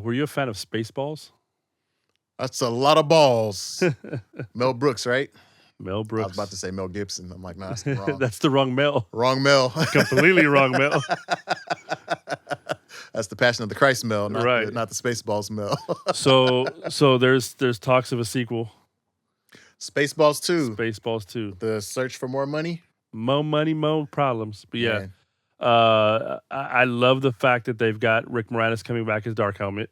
were you a fan of Spaceballs? That's a lot of balls. Mel Brooks, right? Mel I Brooks. was about to say Mel Gibson. I'm like, nah, that's wrong. That's the wrong Mel. Wrong Mel. Completely wrong Mel. That's the Passion of the Christ Mel, not Right. not the Spaceballs Mel. So there's talks of a sequel. Spaceballs 2. Spaceballs 2. The search for more money. Mo money, mo problems. But yeah, Man. I love the fact that they've got Rick Moranis coming back as Dark Helmet,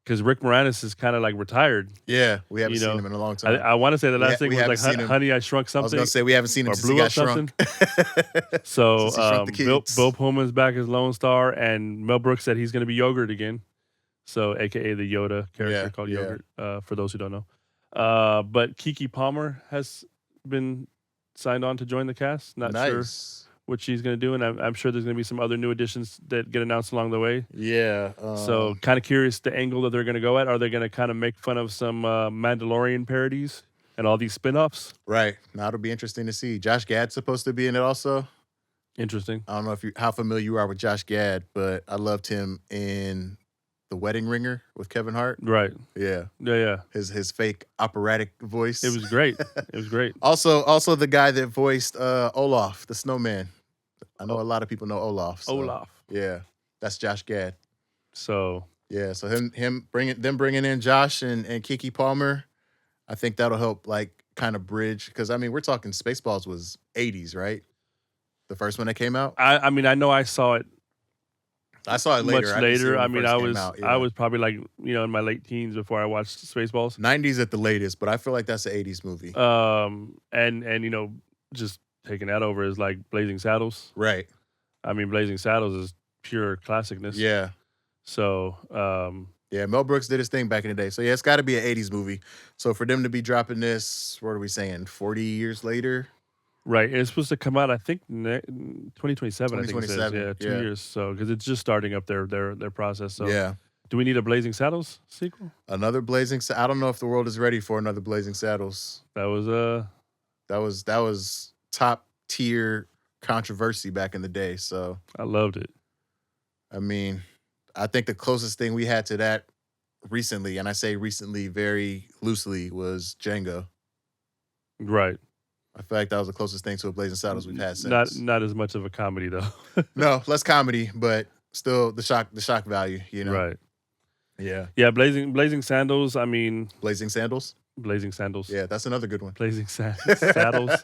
because Rick Moranis is kind of like retired. Yeah, we haven't seen him in a long time. I want to say the last thing we was haven't like seen him. Honey, I Shrunk Something. I was going to say we haven't seen him or since he Blew got Up Something. shrunk. So Since he shrunk the kids. Bill Pullman's back as Lone Star, and Mel Brooks said he's going to be Yogurt again. So, AKA the Yoda character called Yogurt, for those who don't know. But Keke Palmer has been signed on to join the cast. Not sure what she's going to do, and I'm sure there's going to be some other new additions that get announced along the way. Yeah. So kind of curious the angle that they're going to go at. Are they going to kind of make fun of some Mandalorian parodies and all these spin-offs? Right. Now it'll be interesting to see. Josh Gad's supposed to be in it also. Interesting. I don't know how familiar you are with Josh Gad, but I loved him in The Wedding Ringer with Kevin Hart. Right. Yeah. Yeah. His fake operatic voice. It was great. It was great. Also the guy that voiced Olaf, the snowman. I know a lot of people know Olaf. So, Olaf. Yeah. That's Josh Gad. So yeah, so him bringing in Josh and Keke Palmer, I think that'll help like kind of bridge, because I mean we're talking Spaceballs was 80s, right? The first one that came out. I mean I know I saw it. I saw it later. Much later. I mean I was probably like in my late teens before I watched Spaceballs. 90s at the latest, but I feel like that's an 80s movie. And just taking that over is like Blazing Saddles. Right. I mean Blazing Saddles is pure classicness. Yeah. So, yeah, Mel Brooks did his thing back in the day. So, yeah, it's got to be an 80s movie. So, for them to be dropping this, what are we saying, 40 years later? Right. And it's supposed to come out, I think, 2027, I think it says. Yeah, 2 years. So, because it's just starting up their process. So, yeah. Do we need a Blazing Saddles sequel? Another Blazing I don't know if the world is ready for another Blazing Saddles. That was top tier controversy back in the day. So, I loved it. I mean, I think the closest thing we had to that recently, and I say recently very loosely, was Django. Right. I feel like that was the closest thing to a Blazing Saddles we've had since. Not as much of a comedy though. No, less comedy, but still the shock value, Right. Yeah. Yeah, Blazing Sandals, I mean Blazing Sandals? Blazing Sandals. Yeah, that's another good one. Blazing Saddles.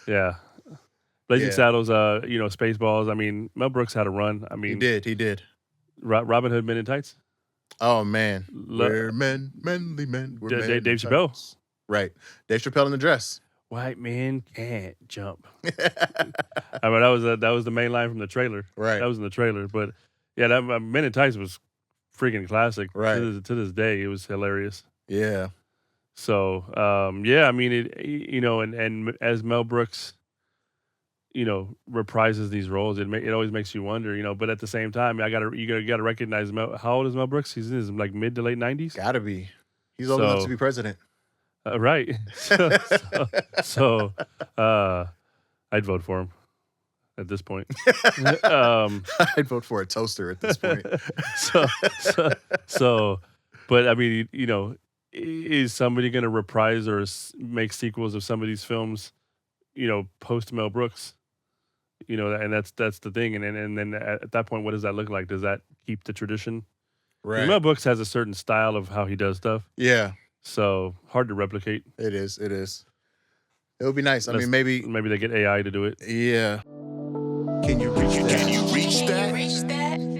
Yeah. Blazing Saddles, Spaceballs. I mean, Mel Brooks had a run. I mean, he did. Robin Hood Men in Tights. Oh man, we're men, manly men. We're men Dave Chappelle. Right, Dave Chappelle in the dress. White men can't jump. I mean, that was the main line from the trailer. Right, that was in the trailer. But yeah, that Men in Tights was freaking classic. Right, to this day, it was hilarious. Yeah. So I mean, and as Mel Brooks, reprises these roles, it always makes you wonder, but at the same time, you gotta recognize how old is Mel Brooks? He's in his like mid to late 90s. Gotta be. He's old enough to be president. Right. So, I'd vote for him at this point. I'd vote for a toaster at this point. But I mean, is somebody gonna reprise or make sequels of some of these films? Post Mel Brooks, and that's the thing. And then at that point, what does that look like? Does that keep the tradition? Right. Mel Brooks has a certain style of how he does stuff. Yeah. So hard to replicate. It is. It would be nice. I mean, maybe they get AI to do it. Yeah. Can you reach that? Can you reach that?